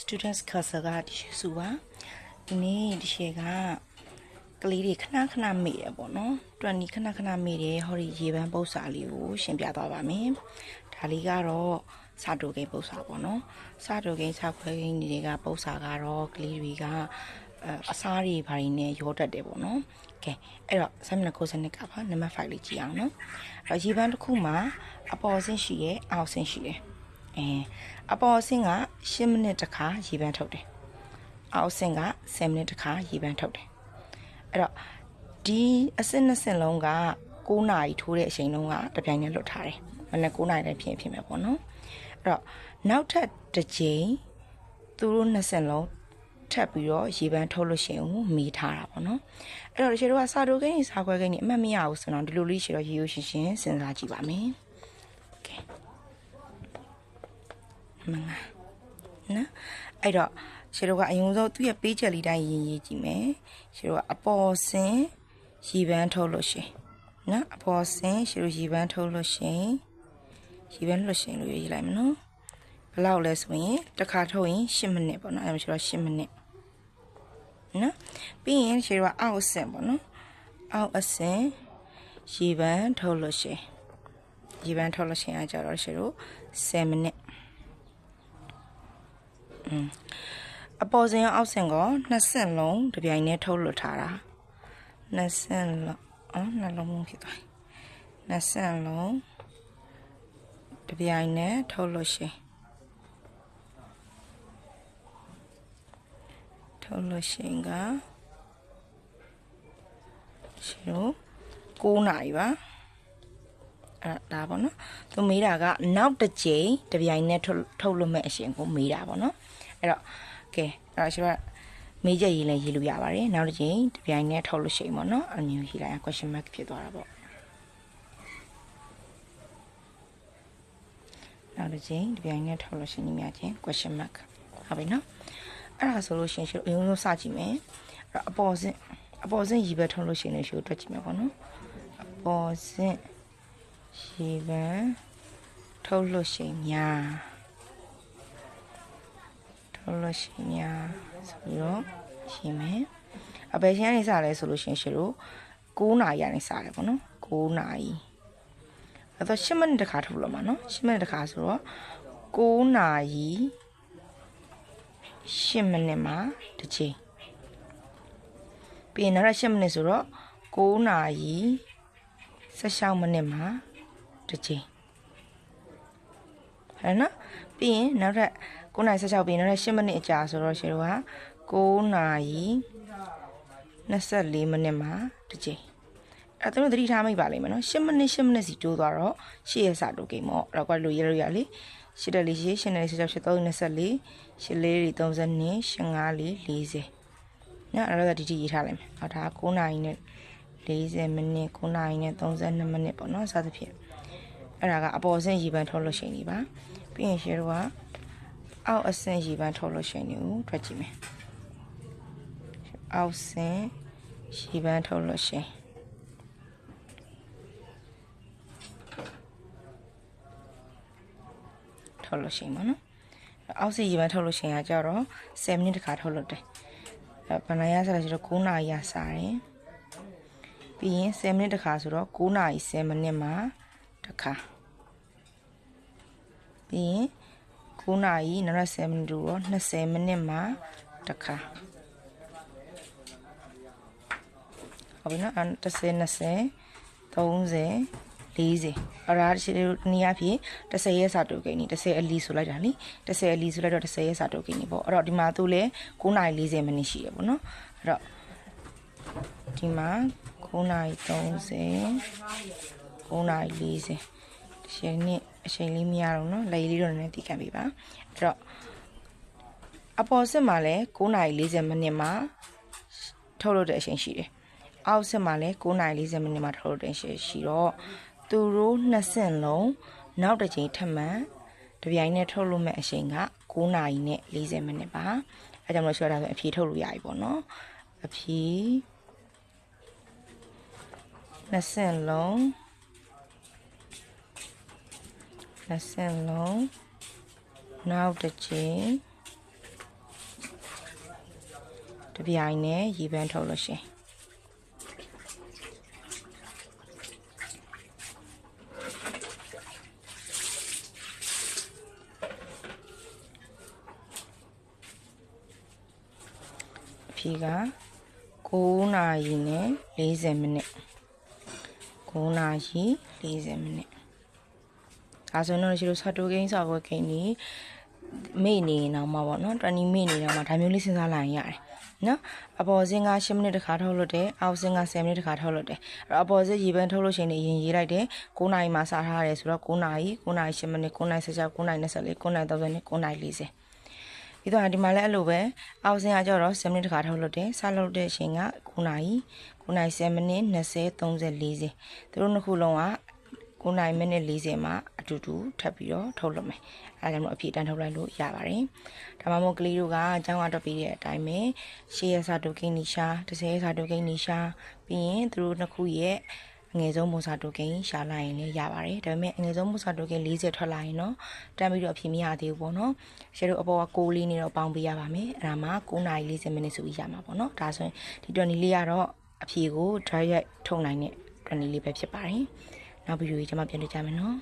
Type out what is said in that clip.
students ခါစကတရှိစုပါဒီနေ့ဒီရှေကကလေးတွေခဏမေ့ရပေါ့နော်20ခဏမေ့တယ်ဟောဒီရေပန်းပု္ပ္ပစာလေးကိုရှင်းပြသွားပါမယ်ဒါလေးကတော့စာတိုကိန်းပု္ပ္ပစာပေါ့နော်စာတိုကိန်းစာခွဲကိန်းတွေကပု္ပ္ပစာကတော့ကလေးတွေကအစားတွေဘာတွေနဲ့ရောတတ်တယ်ပေါ့နော်ကဲအဲ့တော့ဆမ်မနကိုစနစ်ကပါနံပါတ်5လေးကြည့်အောင်နော်အဲ့ရေပန်းတစ်ခုမှာအပေါ်ဆင်းရှိရဲ့အောက်ဆင်းရှိတယ်အပေါ်ဆင်းက10မိနစ်တစ်ခါရေပန်းထုတ်တယ်အောက်ဆင်းက10မိနစ်တစ်ခါရေပန်းထုတ်တယ်အဲ့တော့ဒီအဆင့်2ဆင့်လုံးက9နာရီထိုးတဲ့အချိန်လုံးကတပြိုင်တည်းလွတ်ထားတယ်မနက်9နာရီလည်းဖြစ်မယ်ပေါ့နော်အဲ့တော့နောက်ထပ်တစ်ချိန်သူတို့2ဆင့်လုံးထပ်ပြီးတော့ရေပန်းထုတ်လို့ရှိရင်မီးထားတာပေါ့နော်အဲ့တော့ဒီချိန်တော့စာတိုကိန်းစာခွဲကိန်းအမှတ်မရဘူးဆိုတော့ဒီလိုလေးရှိတော့ရေရိုးရှင်းစဉ်းစားကြည့်ပါမယ်ကဲမငါနော်အဲ့တော့ရှေ့တော့ကအရင်ဆုံးသူ့ရဲ့ပေးချက်လေးတိုင်းရေးကြည့်မယ်ရှေ့တော့အပေါ်ဆင်းရေပန်းထုတ်လို့ရှင်နော်အပေါ်ဆင်းရှေ့တော့ရေပန်းထုတ်လို့ရှင်ရေပန်းလွတ်ရှင်လို့ရေးလိုက်မနော်ဘယ်လောက်လဲဆိုရင်တစ်ခါထုတ်ရင်10မိနစ်ပေါ့နော်အဲ့ဒါရှေ့တော့10မိနစ်နော်ပြီးရင်ရှေ့တော့အောက်အဆင့်ပေါ့နော်အောက်အဆင့်ရေပန်းထုတ်လို့ရှင်ရေပန်းထုတ်လို့ရှင်အကြတော့ရှေ့တော့10မိနစ်အပေါ်ဆင်းအောက်ဆင်းကို2ဆင့်လုံးတပြိုင်တည်းထုတ်လွှတ်ထားတာ2ဆင့်လုံးနှလုံးလုံးဖြစ်သွား2ဆင့်လုံးတပြိုင်တည်းထုတ်လွှတ်ရှင်ထုတ်လွှတ်ရှင်ကရှင်း9နာရီပါအဲ့ဒါပေါ့နော်သူမေးတာကနောက်တစ်ကြိမ်တပြိုင်တည်းထုတ်လွှတ်မဲ့အရှင်ကိုမေးတာပေါ့နော်အဲ့တော့ကဲအဲ့တော့ကျွန်တော်မေးချက်ရေးလဲရေးလို့ရပါတယ်နောက်တစ်ချိန်တပြိုင်တည်းထုတ်လို့ရှိရင်ပေါ့နော်အမျိုးရေးလိုက် question mark ဖြစ်သွားတာပေါ့နောက်တစ်ချိန်တပြိုင်တည်းထုတ်လို့ရှိရင်ညီမချင်း question mark ဟုတ်ပြီနော်အဲ့ဒါဆိုလို့ရှိရင်အရင်ဆုံးစကြည့်မယ်အဲ့တော့အပေါ်ဆင့်ရေပန်းထုတ်လို့ရှိရင်လည်းရှိကိုတွက်ကြည့်မယ်ပေါ့နော်အပေါ်ဆင့်ရေပန်းထုတ်လို့ရှိရင်ညာလို့ရှိညာဆိုပြီးတော့ရှင်းမယ်အပေရှင်းနေစားလဲဆိုလို့ရှိရင်ရှလို့9နာရီကနေစားတယ်ပေါ့နော်9နာရီအဲ့တော့10မိနစ်တခါထုတ်လို့မှာနော်10မိနစ်တခါဆိုတော့9နာရီ10မိနစ်မှာတစ်ချိန်ပြီးရင်နောက်10မိနစ်ဆိုတော့9နာရီ16မိနစ်မှာတစ်ချိန်ဟဲ့နော်ပြီးရင်နောက်ထပ်9နာရီ16ပြီးနောက်10မိနစ်အကြာဆိုတော့ရှေ့တော့9နာရီ24မိနစ်မှာတစ်ချိန်အဲ့တော့သတိထားမိပါလိမ့်မယ်နော်10မိနစ်စီတိုးသွားတော့ရှေ့ရစာတိုကိန်းပေါ့အဲ့တော့ကွာလို့ရလို့ရလေရှစ်တက်လေးရှစ်နဲ့16 3 24ရှစ်လေးတွေ32ရှစ်5လေး40နော်အဲ့တော့ဒီရေးထားလိုက်မယ်ဟောဒါ9နာရီနဲ့40မိနစ်9နာရီနဲ့32မိနစ်ပေါ့နော်စသဖြင့်အဲ့ဒါကအပေါ်ဆင်းရေပန်းထုတ်လို့ရှိနေပါပြီးရင်ရှေ့တော့အောက်အဆင့်ရေပန်းထုတ်လို့ရှိရင်ကိုထွက်ကြည့်မယ်အောက်ဆင့်ရေပန်းထုတ်လို့ရှိရင်ထုတ်လို့ရှိရင်မနော်အောက်ဆင့်ရေပန်းထုတ်လို့ရှိရင်ကကြတော့10မိနစ်တခါထုတ်လို့တယ်ဘယ်နှရစားလဲဆိုတော့9နာရီရစားတယ်ပြီးရင်10မိနစ်တခါဆိုတော့9နာရီ10မိနစ်မှာတခါပြီးရင်9နာရီနောက်10မိနစ်တော့20မိနစ်မှာတစ်ခါဟုတ်ပြီနော်30 20 30 40အဲ့ဒါဒီနေ့အဖြစ်10ရက်စာတိုကိန်းနေ10အလီဆိုလိုက်တာလी10အလီဆိုလိုက်တော့10ရက်စာတိုကိန်းနေပေါ့အဲ့တော့ဒီမှာသူလဲ9နာရီ40မိနစ်ရှိရပေါ့နော်အဲ့တော့ဒီမှာ9နာရီ30 9နာရီ40ရှင်နေ့အချိန်လေးမရတော့နော်လက်လေးတော့နည်းနည်းသိခံပေးပါအဲ့တော့အပေါ်စစ်မှာလဲ9နာရီ40မိနစ်မှာထုတ်လို့တဲ့အချိန်ရှိတယ်အောက်စစ်မှာလဲ9နာရီ40မိနစ်မှာထုတ်လို့တဲ့အချိန်ရှိတော့သူတို့နှစ်ဆင့်လုံးနောက်တစ်ချိန်ထပ်မံတပြိုင်နဲ့ထုတ်လို့မဲ့အချိန်က9နာရီနဲ့40မိနစ်ပါအဲကြောင့်လို့ဆိုတော့အဖြေထုတ်လို့ရပြီပေါ့နော်အဖြေနှစ်ဆင့်လုံးနောက်တစ်ချိန် တပြိုင်နဲ့ရေပန်းထုတ်လို့ရှင်အဖြေက9နာရီနဲ့40မိနစ်9နာရီ40မိနစ်ဒါဆိုတော့ရှိလို့စတိုကိန်းစာပွဲကိန်းนี่မေ့နေအောင်မှာပေါ့နော်20မေ့နေအောင်မှာဒါမျိုးလေးစဉ်းစားလိုက်ရင်ရတယ်နော်အပေါ်စင်းက10မိနစ်တခါထုတ်လို့တယ်အောက်စင်းက10မိနစ်တခါထုတ်လို့တယ်အဲ့တော့အပေါ်စင်းရေပန်းထုတ်လို့ရှိရင်ရင်ရေးလိုက်တယ်9နာရီမှာစားထားရတယ်ဆိုတော့9နာရီ9နာရီ10မိနစ်9နာရီ16 9နာရီ24 9နာရီ30 9နာရီ40ဒီတော့ဒီမှာလည်းအဲ့လိုပဲအောက်စင်းကကျတော့10မိနစ်တခါထုတ်လို့တယ်စားလို့တဲ့အချိန်က9နာရီ9နာရီ10မိနစ်20 30 40သူတို့နှစ်ခုလုံးက9နာရီမိနစ်40မှာအတူတူထပ်ပြီးတော့ထုတ်လုပ်မယ်အဲဒါကြောင့်အဖြေတန်းထုတ်လိုက်လို့ရပါတယ်ဒါမှမဟုတ်ကလေးတို့ကအကြောင်းအတော့ပြီးတဲ့အတိုင်းပဲရှေ့ရစာတိုကိန်းနီရှာ30ရစာတိုကိန်းနီရှာပြီးရင်သူတို့နှစ်ခုရဲ့အငယ်ဆုံးမိုးစာတိုကိန်းရှာလိုက်ရင်လည်းရပါတယ်ဒါပေမဲ့အငယ်ဆုံးမိုးစာတိုကိန်း40ထွက်လာရင်တော့တန်းပြီးတော့အဖြေမရသေးဘူးပေါ့နော်ရှေ့တို့အပေါ်က6လေးနေတော့ပေါင်းပေးရပါမယ်အဲဒါမှ9နာရီ40မိနစ်ဆိုပြီးရမှာပေါ့နော်ဒါဆိုရင်ဒီတွန်နီလေးကတော့အဖြေကို dry ရိုက်ထုတ်နိုင်တဲ့တွန်နီလေးပဲဖြစ်ပါတယ်နောက်ဗီဒီယိုကြီးကျွန်မပြန်တွေ့ကြမယ်နော်